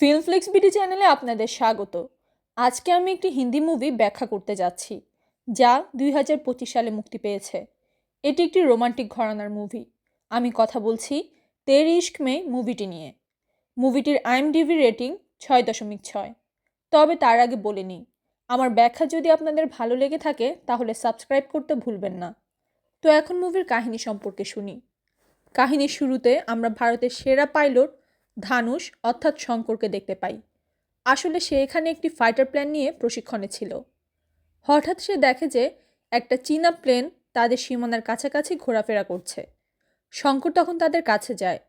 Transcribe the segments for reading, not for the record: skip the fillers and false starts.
ফিল্মফ্লিক্স BD চ্যানেলে আপনাদের স্বাগত। আজকে আমি একটি হিন্দি মুভি ব্যাখ্যা করতে যাচ্ছি, যা 2025 সালে মুক্তি পেয়েছে। এটি একটি রোমান্টিক ঘরানার মুভি। আমি কথা বলছি তেরি ইশক মে মুভিটি নিয়ে। মুভিটির IMDb রেটিং 6.6। তবে তার আগে বলে নিই, আমার ব্যাখ্যা যদি আপনাদের ভালো লেগে থাকে তাহলে সাবস্ক্রাইব করতে ভুলবেন না। তো এখন মুভির কাহিনী সম্পর্কে শুনি। কাহিনীর শুরুতে আমরা ভারতের সেরা পাইলট ধানুষ অর্থাৎ শঙ্করকে দেখতে পাই। আসলে সে এখানে একটি ফাইটার প্লেন নিয়ে প্রশিক্ষণে ছিল। হঠাৎ সে দেখে যে একটা চীনা প্লেন তাদের সীমানার কাছাকাছি ঘোরাফেরা করছে। শঙ্কর তখন তাদের কাছে যায়।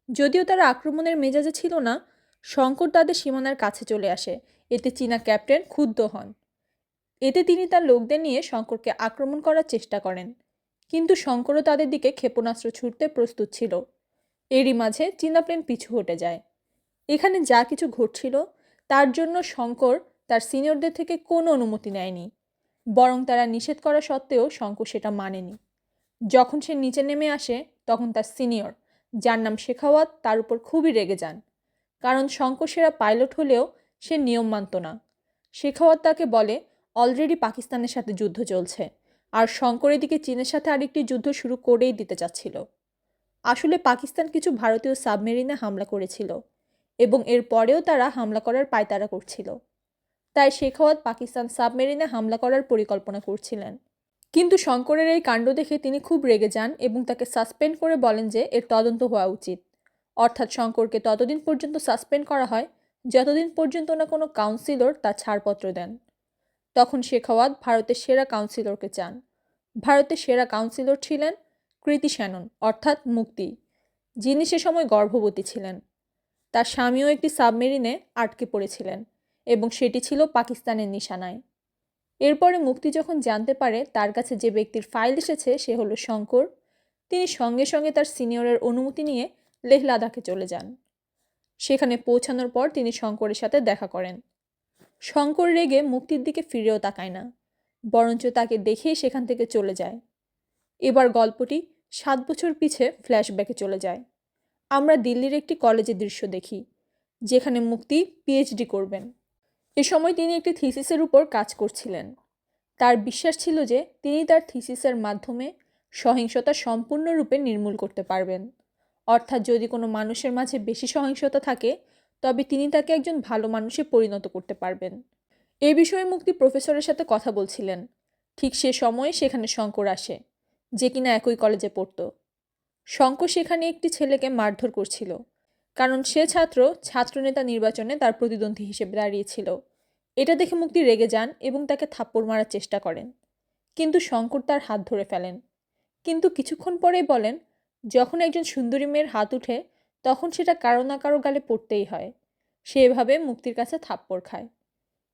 যদিও তারা আক্রমণের মেজাজে ছিল না, শঙ্কর তাদের সীমানার কাছে চলে আসে। এতে চীনা ক্যাপ্টেন ক্ষুব্ধ হন। এতে তিনি তার লোকদের নিয়ে শঙ্করকে আক্রমণ করার চেষ্টা করেন, কিন্তু শঙ্করও তাদের দিকে ক্ষেপণাস্ত্র ছুড়তে প্রস্তুত ছিল। এরই মাঝে চীনা প্লেন পিছু হটে যায়। এখানে যা কিছু ঘটছিল তার জন্য শঙ্কর তার সিনিয়রদের থেকে কোনো অনুমতি নেয়নি, বরং তারা নিষেধ করা সত্ত্বেও শঙ্কর সেটা মানেনি। যখন সে নিচে নেমে আসে তখন তার সিনিয়র, যার নাম শেখাওয়াত, তার উপর খুবই রেগে যান, কারণ শঙ্কর সেরা পাইলট হলেও সে নিয়ম মানত না। শেখাওয়াত তাকে বলে অলরেডি পাকিস্তানের সাথে যুদ্ধ চলছে, আর শঙ্কর এদিকে চীনের সাথে আরেকটি যুদ্ধ শুরু করেই দিতে চাচ্ছিল। আসলে পাকিস্তান কিছু ভারতীয় সাবমেরিনে হামলা করেছিল এবং এর পরেও তারা হামলা করার পায়তারা করছিল। তাই শেখাওয়াত পাকিস্তান সাবমেরিনে হামলা করার পরিকল্পনা করছিলেন। কিন্তু শঙ্করের এই কাণ্ড দেখে তিনি খুব রেগে যান এবং তাকে সাসপেন্ড করে বলেন যে এর তদন্ত হওয়া উচিত। অর্থাৎ শঙ্করকে ততদিন পর্যন্ত সাসপেন্ড করা হয় যতদিন পর্যন্ত না কোনো কাউন্সিলর তার ছাড়পত্র দেন। তখন শেখাওয়াত ভারতের সেরা কাউন্সিলরকে চান। ভারতের সেরা কাউন্সিলর ছিলেন কৃতি শ্যানন অর্থাৎ মুক্তি, যিনি সে সময় গর্ভবতী ছিলেন। তার স্বামীও একটি সাবমেরিনে আটকে পড়েছিলেন এবং সেটি ছিল পাকিস্তানের নিশানায়। এরপরে মুক্তি যখন জানতে পারে তার কাছে যে ব্যক্তির ফাইল এসেছে সে হলো শঙ্কর, তিনি সঙ্গে সঙ্গে তার সিনিয়রের অনুমতি নিয়ে লেহ লাদাখে চলে যান। সেখানে পৌঁছানোর পর তিনি শঙ্করের সাথে দেখা করেন। শঙ্কর রেগে মুক্তির দিকে ফিরেও তাকায় না, বরঞ্চ তাকে দেখেই সেখান থেকে চলে যায়। এবার গল্পটি 7 বছর পিছে ফ্ল্যাশব্যাকে চলে যায়। আমরা দিল্লির একটি কলেজের দৃশ্য দেখি, যেখানে মুক্তি PhD করবেন। এ সময় তিনি একটি থিসিসের উপর কাজ করছিলেন। তার বিশ্বাস ছিল যে তিনি তার থিসিসের মাধ্যমে সহিংসতা সম্পূর্ণরূপে নির্মূল করতে পারবেন। অর্থাৎ যদি কোনো মানুষের মাঝে বেশি সহিংসতা থাকে তবে তিনি তাকে একজন ভালো মানুষে পরিণত করতে পারবেন। এ বিষয়ে মুক্তি প্রফেসরের সাথে কথা বলছিলেন। ঠিক সে সময়ে সেখানে শঙ্কর আসে, যে কিনা একই কলেজে পড়ত। শঙ্কর সেখানে একটি ছেলেকে মারধর করছিল, কারণ সে ছাত্রনেতা নির্বাচনে তার প্রতিদ্বন্দ্বী হিসেবে দাঁড়িয়েছিল। এটা দেখে মুক্তি রেগে যান এবং তাকে থাপ্পড় মারার চেষ্টা করেন, কিন্তু শঙ্কর তার হাত ধরে ফেলেন। কিন্তু কিছুক্ষণ পরেই বলেন, যখন একজন সুন্দরী মেয়ের হাত উঠে তখন সেটা কারো না কারো গালে পড়তেই হয়। সে এভাবে মুক্তির কাছে থাপ্পড় খায়।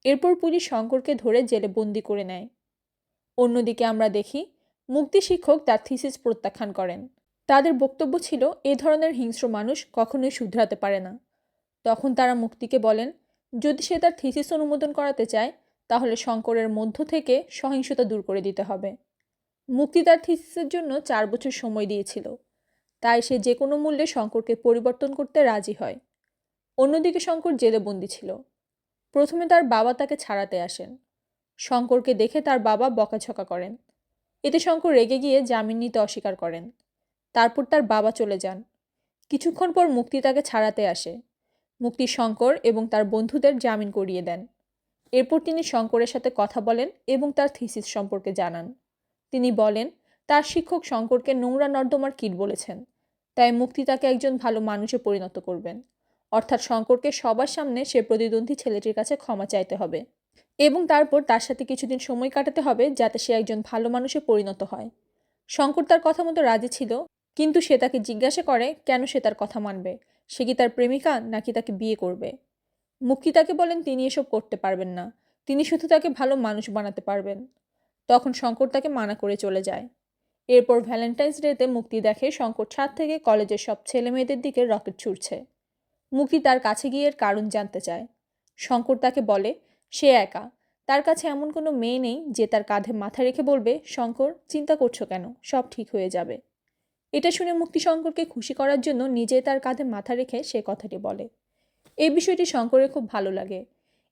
এরপর পুলিশ শঙ্করকে ধরে জেলে বন্দি করে নেয়। অন্যদিকে আমরা দেখি মুক্তি শিক্ষক তার থিসিস প্রত্যাখ্যান করেন। তাদের বক্তব্য ছিল এ ধরনের হিংস্র মানুষ কখনোই শুধরাতে পারে না। তখন তারা মুক্তিকে বলেন, যদি সে তার থিসিস অনুমোদন করাতে চায় তাহলে শঙ্করের মধ্য থেকে সহিংসতা দূর করে দিতে হবে। মুক্তি তার থিসিসের জন্য 4 বছর সময় দিয়েছিল, তাই সে যে কোনো মূল্যে শঙ্করকে পরিবর্তন করতে রাজি হয়। অন্যদিকে শঙ্কর জেলে বন্দি ছিল। প্রথমে তার বাবা তাকে ছাড়াতে আসেন। শঙ্করকে দেখে তার বাবা বকাঝকা করেন। এতে শঙ্কর রেগে গিয়ে জামিন নিতে অস্বীকার করেন। তারপর তার বাবা চলে যান। কিছুক্ষণ পর মুক্তি তাকে ছাড়াতে আসে। মুক্তি শঙ্কর এবং তার বন্ধুদের জামিন করিয়ে দেন। এরপর তিনি শঙ্করের সাথে কথা বলেন এবং তার থিসিস সম্পর্কে জানান। তিনি বলেন তার শিক্ষক শঙ্করকে নোংরা নর্দমার কীট বলেছেন, তাই মুক্তি তাকে একজন ভালো মানুষে পরিণত করবেন। অর্থাৎ শঙ্করকে সবার সামনে সে প্রতিদ্বন্দ্বী ছেলেটির কাছে ক্ষমা চাইতে হবে এবং তারপর তার সাথে কিছুদিন সময় কাটাতে হবে যাতে সে একজন ভালো মানুষে পরিণত হয়। শঙ্কর তার কথা মতো রাজি ছিল, কিন্তু সে তাকে জিজ্ঞাসা করে কেন সে তার কথা মানবে, সে কি তার প্রেমিকা নাকি তাকে বিয়ে করবে। মুক্তি তাকে বলেন তিনি এসব করতে পারবেন না, তিনি শুধু তাকে ভালো মানুষ বানাতে পারবেন। তখন শঙ্কর তাকে মানা করে চলে যায়। এরপর ভ্যালেন্টাইন্স ডেতে মুক্তি দেখে শঙ্কর ছাদ থেকে কলেজের সব ছেলে মেয়েদের দিকে রকেট ছুড়ছে। মুক্তি তার কাছে গিয়ে এর কারণ জানতে চায়। শঙ্কর তাকে বলে সে একা, তার কাছে এমন কোনো মেয়ে নেই যে তার কাঁধে মাথা রেখে বলবে, শঙ্কর চিন্তা করছো কেন, সব ঠিক হয়ে যাবে। এটা শুনে মুক্তি শঙ্করকে খুশি করার জন্য নিজে তার কাঁধে মাথা রেখে সে কথাটি বলে। এই বিষয়টি শঙ্করের খুব ভালো লাগে।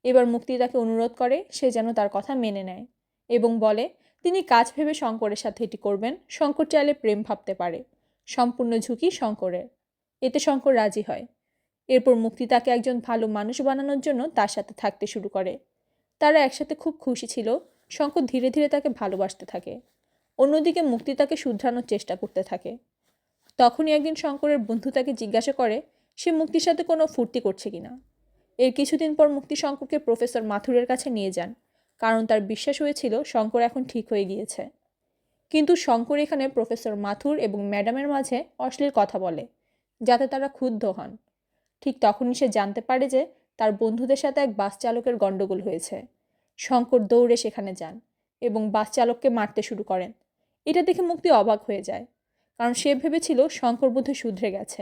এবার মুক্তি তাকে অনুরোধ করে সে যেন তার কথা মেনে নেয় এবং বলে তিনি কাজ ভেবে শঙ্করের সাথে এটি করবেন। শঙ্কর চাইলে প্রেম ভাবতে পারে, সম্পূর্ণ ঝুঁকি শঙ্করের। এতে শঙ্কর রাজি হয়। এরপর মুক্তি তাকে একজন ভালো মানুষ বানানোর জন্য তার সাথে থাকতে শুরু করে। তারা একসাথে খুব খুশি ছিল। শঙ্কর ধীরে ধীরে তাকে ভালোবাসতে থাকে। অন্যদিকে মুক্তি তাকে শুধরানোর চেষ্টা করতে থাকে। তখনই একদিন শঙ্করের বন্ধু তাকে জিজ্ঞাসা করে সে মুক্তির সাথে কোনো ফুর্তি করছে কিনা। এর কিছুদিন পর মুক্তি শঙ্করকে প্রফেসর মাথুরের কাছে নিয়ে যান, কারণ তার বিশ্বাস হয়েছিল শঙ্কর এখন ঠিক হয়ে গিয়েছে। কিন্তু শঙ্কর এখানে প্রফেসর মাথুর এবং ম্যাডামের মাঝে অশ্লীল কথা বলে, যাতে তারা ক্ষুব্ধ হন। ঠিক তখনই সে জানতে পারে যে তার বন্ধুদের সাথে এক বাস চালকের গণ্ডগোল হয়েছে। শঙ্কর দৌড়ে সেখানে যান এবং বাস চালককে মারতে শুরু করেন। এটা দেখে মুক্তি অবাক হয়ে যায়, কারণ সে ভেবেছিল শঙ্কর বোধহয় শুধরে গেছে।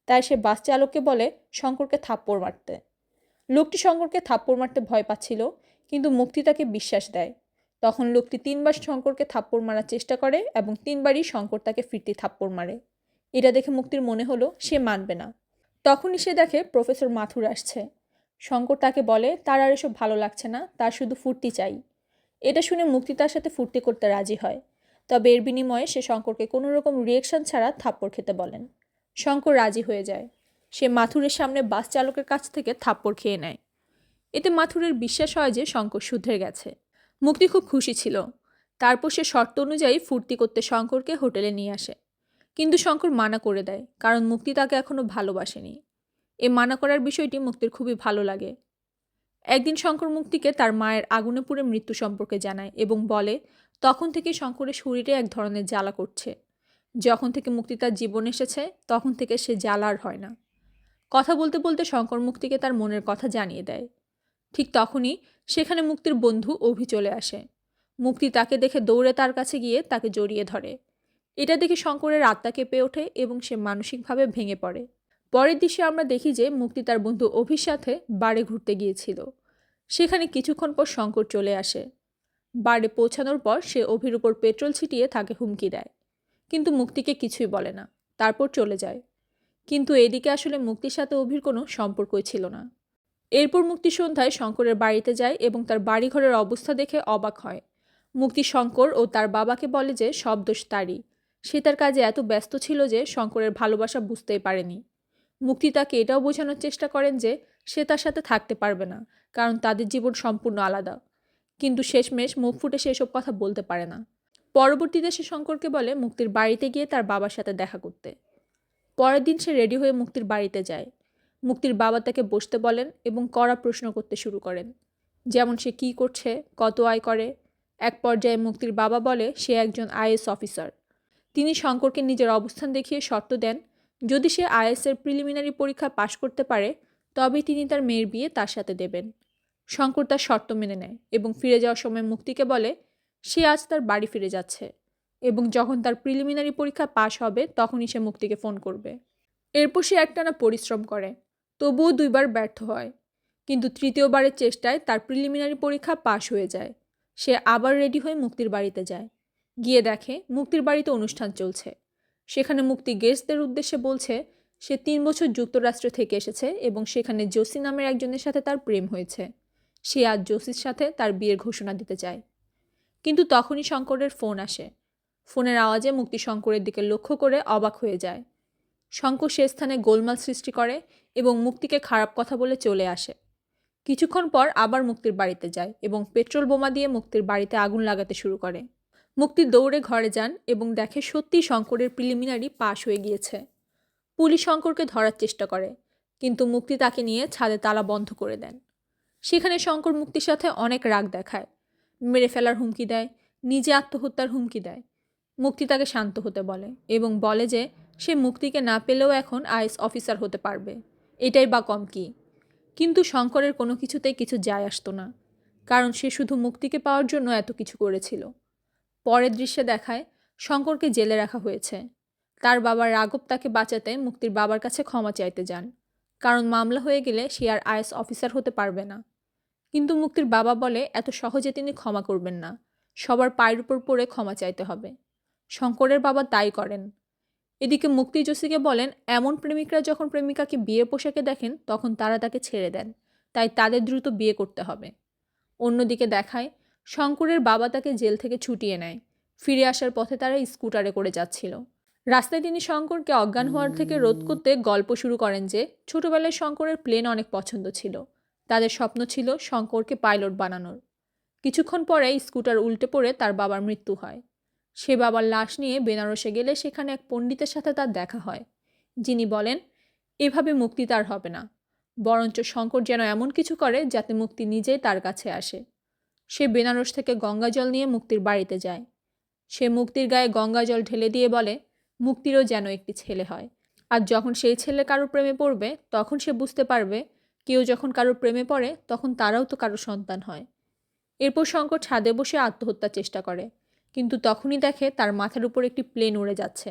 তাই সে বাস চালককে বলে শঙ্করকে থাপ্পড় মারতে। লোকটি শঙ্করকে থাপ্পড় মারতে ভয় পাচ্ছিল, কিন্তু মুক্তি তাকে বিশ্বাস দেয়। তখন লোকটি 3বার শঙ্করকে থাপ্পড় মারার চেষ্টা করে এবং 3বারই শঙ্কর তাকে ফিরতি থাপ্পড় মারে। এটা দেখে মুক্তির মনে হলো সে মানবে না। তখনই সে দেখে প্রফেসর মাথুর আসছে। শঙ্কর তাকে বলে তার আর এসব ভালো লাগছে না, তার শুধু ফুর্তি চাই। এটা শুনে মুক্তি তার সাথে ফুর্তি করতে রাজি হয়। তবে এর বিনিময়ে সে শঙ্করকে কোনো রকম রিয়েকশন ছাড়া থাপ্পড় খেতে বলেন। শঙ্কর রাজি হয়ে যায়। সে মাথুরের সামনে বাস চালকের কাছ থেকে থাপ্পড় খেয়ে নেয়। এতে মাথুরের বিশ্বাস হয় যে শঙ্কর শুধরে গেছে। মুক্তি খুব খুশি ছিল। তারপর সে শর্ত অনুযায়ী ফুর্তি করতে শঙ্করকে হোটেলে নিয়ে আসে। কিন্তু শঙ্কর মানা করে দেয়, কারণ মুক্তি তাকে এখনও ভালোবাসেনি। এ মানা করার বিষয়টি মুক্তির খুবই ভালো লাগে। একদিন শঙ্কর মুক্তিকে তার মায়ের আগুনে পুড়ে মৃত্যু সম্পর্কে জানায় এবং বলে তখন থেকে শঙ্করের শরীরে এক ধরনের জ্বালা করছে। যখন থেকে মুক্তি তার জীবন এসেছে তখন থেকে সে জ্বালা আর হয় না। কথা বলতে বলতে শঙ্কর মুক্তিকে তার মনের কথা জানিয়ে দেয়। ঠিক তখনই সেখানে মুক্তির বন্ধু অভি চলে আসে। মুক্তি তাকে দেখে দৌড়ে তার কাছে গিয়ে তাকে জড়িয়ে ধরে। এটা দেখে শঙ্করের আত্মা কেঁপে ওঠে এবং সে মানসিকভাবে ভেঙে পড়ে। পরের দৃশ্যে আমরা দেখি যে মুক্তি তার বন্ধু অভির সাথে বারে ঘুরতে গিয়েছিল। সেখানে কিছুক্ষণ পর শঙ্কর চলে আসে। বারে পৌঁছানোর পর সে অভির উপর পেট্রোল ছিটিয়ে তাকে হুমকি দেয়, কিন্তু মুক্তিকে কিছুই বলে না। তারপর চলে যায়। কিন্তু এদিকে আসলে মুক্তির সাথে অভির কোনো সম্পর্কই ছিল না। এরপর মুক্তি সন্ধ্যায় শঙ্করের বাড়িতে যায় এবং তার বাড়িঘরের অবস্থা দেখে অবাক হয়। মুক্তি শঙ্কর ও তার বাবাকে বলে যে সব দোষ তারই। সে তার কাজে এত ব্যস্ত ছিল যে শঙ্করের ভালোবাসা বুঝতেই পারেনি। মুক্তি তাকে এটাও বোঝানোর চেষ্টা করেন যে সে তার সাথে থাকতে পারবে না, কারণ তাদের জীবন সম্পূর্ণ আলাদা। কিন্তু শেষমেশ মুখ ফুটে সে এসব কথা বলতে পারে না। পরবর্তীতে সে শঙ্করকে বলে মুক্তির বাড়িতে গিয়ে তার বাবার সাথে দেখা করতে। পরের দিন সে রেডি হয়ে মুক্তির বাড়িতে যায়। মুক্তির বাবা তাকে বসতে বলেন এবং কড়া প্রশ্ন করতে শুরু করেন, যেমন সে কী করছে, কত আয় করে। এক পর্যায়ে মুক্তির বাবা বলে সে একজন আইএএস অফিসার। তিনি শঙ্করকে নিজের অবস্থান দেখিয়ে শর্ত দেন, যদি সে আইএএসের প্রিলিমিনারি পরীক্ষা পাশ করতে পারে তবেই তিনি তার মেয়ের বিয়ে তার সাথে দেবেন। শঙ্কর তার শর্ত মেনে নেয় এবং ফিরে যাওয়ার সময় মুক্তিকে বলে সে আজ তার বাড়ি ফিরে যাচ্ছে এবং যখন তার প্রিলিমিনারি পরীক্ষা পাশ হবে তখনই সে মুক্তিকে ফোন করবে। এরপর সে একটানা পরিশ্রম করে, তবুও 2বার ব্যর্থ হয়। কিন্তু তৃতীয়বারের চেষ্টায় তার প্রিলিমিনারি পরীক্ষা পাশ হয়ে যায়। সে আবার রেডি হয়ে মুক্তির বাড়িতে যায়। গিয়ে দেখে মুক্তির বাড়িতে অনুষ্ঠান চলছে। সেখানে মুক্তি গেস্টদের উদ্দেশ্যে বলছে সে 3 বছর যুক্তরাষ্ট্র থেকে এসেছে এবং সেখানে জোসি নামের একজনের সাথে তার প্রেম হয়েছে। সে আজ জোসির সাথে তার বিয়ের ঘোষণা দিতে চায়। কিন্তু তখনই শঙ্করের ফোন আসে। ফোনের আওয়াজে মুক্তি শঙ্করের দিকে লক্ষ্য করে অবাক হয়ে যায়। শঙ্কর সে স্থানে গোলমাল সৃষ্টি করে এবং মুক্তিকে খারাপ কথা বলে চলে আসে। কিছুক্ষণ পর আবার মুক্তির বাড়িতে যায় এবং পেট্রোল বোমা দিয়ে মুক্তির বাড়িতে আগুন লাগাতে শুরু করে। মুক্তি দৌড়ে ঘরে যান এবং দেখে সত্যি শঙ্করের প্রিলিমিনারি পাশ হয়ে গিয়েছে। পুলিশ শঙ্করকে ধরার চেষ্টা করে, কিন্তু মুক্তি তাকে নিয়ে ছাদে তালা বন্ধ করে দেন। সেখানে শঙ্কর মুক্তির সাথে অনেক রাগ দেখায়, মেরে ফেলার হুমকি দেয়, নিজে আত্মহত্যার হুমকি দেয়। মুক্তি তাকে শান্ত হতে বলে এবং বলে যে সে মুক্তিকে না পেলেও এখন আইএএস অফিসার হতে পারবে, এটাই বা কম কি। কিন্তু শঙ্করের কোনো কিছুতেই কিছু যায় আসতো না, কারণ সে শুধু মুক্তিকে পাওয়ার জন্য এত কিছু করেছিল। পরের দৃশ্যে দেখায় শঙ্করকে জেলে রাখা হয়েছে। তার বাবা রাঘব তাকে বাঁচাতে মুক্তির বাবার কাছে ক্ষমা চাইতে যান, কারণ মামলা হয়ে গেলে সে আর আইএএস অফিসার হতে পারবে না। কিন্তু মুক্তির বাবা বলে এত সহজে তিনি ক্ষমা করবেন না, সবার পায়ের উপর পড়ে ক্ষমা চাইতে হবে। শঙ্করের বাবা তাই করেন। এদিকে মুক্তি জসিকে বলেন এমন প্রেমিকরা যখন প্রেমিকাকে বিয়ের পোশাকে দেখেন তখন তারা তাকে ছেড়ে দেন, তাই তাদের দ্রুত বিয়ে করতে হবে। অন্যদিকে দেখায় শঙ্করের বাবা তাকে জেল থেকে ছুটিয়ে নেয়। ফিরে আসার পথে তারা স্কুটারে করে যাচ্ছিল। রাস্তায় তিনি শঙ্করকে অজ্ঞান হওয়ার থেকে রোধ করতে গল্প শুরু করেন যে ছোটবেলায় শঙ্করের প্লেন অনেক পছন্দ ছিল, তাদের স্বপ্ন ছিল শঙ্করকে পাইলট বানানোর। কিছুক্ষণ পরে স্কুটার উল্টে পড়ে তার বাবার মৃত্যু হয়। সে বাবার লাশ নিয়ে বেনারসে গেলে সেখানে এক পণ্ডিতের সাথে তার দেখা হয়, যিনি বলেন এভাবে মুক্তি তার হবে না, বরঞ্চ শঙ্কর যেন এমন কিছু করে যাতে মুক্তি নিজেই তার কাছে আসে। সে বেনারস থেকে গঙ্গা জল নিয়ে মুক্তির বাড়িতে যায়। সে মুক্তির গায়ে গঙ্গা জল ঢেলে দিয়ে বলে মুক্তিরও যেন একটি ছেলে হয়। আর যখন সেই ছেলে কারোর প্রেমে পড়বে তখন সে বুঝতে পারবে কেউ যখন কারোর প্রেমে পড়ে তখন তারাও তো কারোর সন্তান হয়। এরপর শঙ্কর ছাদে বসে আত্মহত্যার চেষ্টা করে, কিন্তু তখনই দেখে তার মাথার উপর একটি প্লেন উড়ে যাচ্ছে।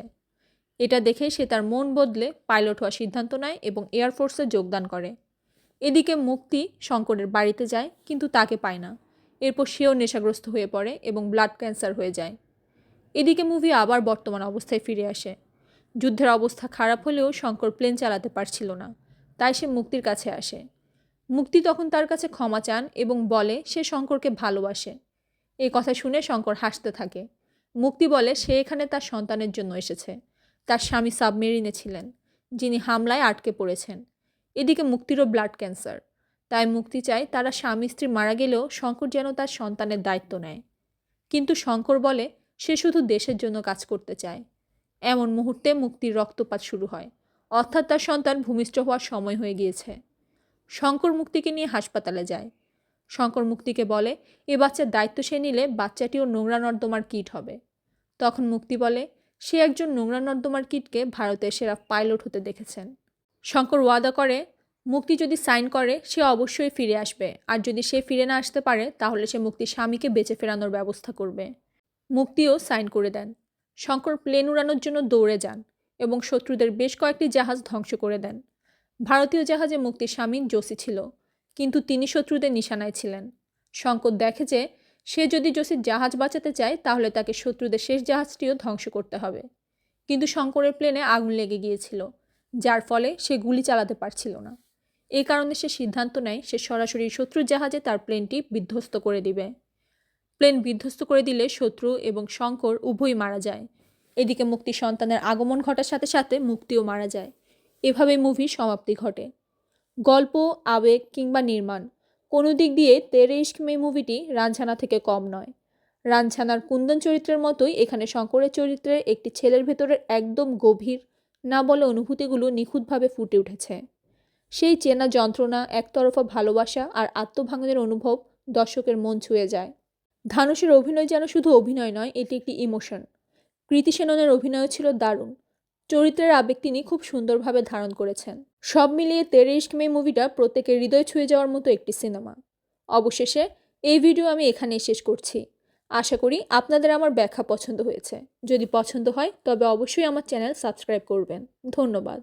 এটা দেখে সে তার মন বদলে পাইলট হওয়ার সিদ্ধান্ত নেয় এবং এয়ারফোর্সে যোগদান করে। এদিকে মুক্তি শঙ্করের বাড়িতে যায়, কিন্তু তাকে পায় না। এরপর সেও নেশাগ্রস্ত হয়ে পড়ে এবং ব্লাড ক্যান্সার হয়ে যায়। এদিকে মুভি আবার বর্তমান অবস্থায় ফিরে আসে। যুদ্ধের অবস্থা খারাপ হলেও শঙ্কর প্লেন চালাতে পারছিল না, তাই সে মুক্তির কাছে আসে। মুক্তি তখন তার কাছে ক্ষমা চান এবং বলে সে শঙ্করকে ভালোবাসে। এই কথা শুনে শঙ্কর হাসতে থাকে। মুক্তি বলে সে এখানে তার সন্তানের জন্য এসেছে। তার স্বামী সাবমেরিনে ছিলেন, যিনি হামলায় আটকে পড়েছেন। এদিকে মুক্তিরও ব্লাড ক্যান্সার, তাই মুক্তি চায় তারা স্বামী স্ত্রী মারা গেলেও শঙ্কর যেন তার সন্তানের দায়িত্ব নেয়। কিন্তু শঙ্কর বলে সে শুধু দেশের জন্য কাজ করতে চায়। এমন মুহূর্তে মুক্তির রক্তপাত শুরু হয়, অর্থাৎ তার সন্তান ভূমিষ্ঠ হওয়ার সময় হয়ে গিয়েছে। শঙ্কর মুক্তিকে নিয়ে হাসপাতালে যায়। শঙ্কর মুক্তিকে বলে এ বাচ্চার দায়িত্ব সে নিলে বাচ্চাটিও নোংরা নর্দমার কিট হবে। তখন মুক্তি বলে সে একজন নোংরা নর্দমার কিটকে ভারতের সেরা পাইলট হতে দেখেছেন। শঙ্কর ওয়াদা করে মুক্তি যদি সাইন করে সে অবশ্যই ফিরে আসবে, আর যদি সে ফিরে না আসতে পারে তাহলে সে মুক্তির স্বামীকে বেঁচে ফেরানোর ব্যবস্থা করবে। মুক্তিও সাইন করে দেন। শঙ্কর প্লেন উড়ানোর জন্য দৌড়ে যান এবং শত্রুদের বেশ কয়েকটি জাহাজ ধ্বংস করে দেন। ভারতীয় জাহাজে মুক্তির স্বামী জোশী ছিল, কিন্তু তিনি শত্রুদের নিশানায় ছিলেন। শঙ্কর দেখে যে সে যদি জোশীর জাহাজ বাঁচাতে চায় তাহলে তাকে শত্রুদের শেষ জাহাজটিও ধ্বংস করতে হবে। কিন্তু শঙ্করের প্লেনে আগুন লেগে গিয়েছিল, যার ফলে সে গুলি চালাতে পারছিল না। এই কারণে সে সিদ্ধান্ত নেয় সে সরাসরি শত্রুর জাহাজে তার প্লেনটি বিধ্বস্ত করে দিবে। প্লেন বিধ্বস্ত করে দিলে শত্রু এবং শঙ্কর উভয়ই মারা যায়। এদিকে মুক্তি সন্তানের আগমন ঘটার সাথে সাথে মুক্তিও মারা যায়। এভাবে মুভির সমাপ্তি ঘটে। গল্প, আবেগ কিংবা নির্মাণ কোনো দিক দিয়ে তেরে ইশক মে মুভিটি রাঞ্ঝানা থেকে কম নয়। রাঞ্ঝানার কুন্দন চরিত্রের মতোই এখানে শঙ্করের চরিত্রের একটি ছেলের ভেতরের একদম গভীর না বলে অনুভূতিগুলো নিখুঁতভাবে ফুটে উঠেছে। সেই চেনা যন্ত্রণা, একতরফা ভালোবাসা আর আত্মভাঙনের অনুভব দর্শকের মন ছুঁয়ে যায়। ধানুষের অভিনয় যেন শুধু অভিনয় নয়, এটি একটি ইমোশন। কৃতি সেননের অভিনয় ছিল দারুণ। চরিত্রের আবেগ তিনি খুব সুন্দরভাবে ধারণ করেছেন। সব মিলিয়ে তেরে ইশক মে মুভিটা প্রত্যেকের হৃদয় ছুঁয়ে যাওয়ার মতো একটি সিনেমা। অবশেষে এই ভিডিও আমি এখানেই শেষ করছি। আশা করি আপনাদের আমার ব্যাখ্যা পছন্দ হয়েছে। যদি পছন্দ হয় তবে অবশ্যই আমার চ্যানেল সাবস্ক্রাইব করবেন। ধন্যবাদ।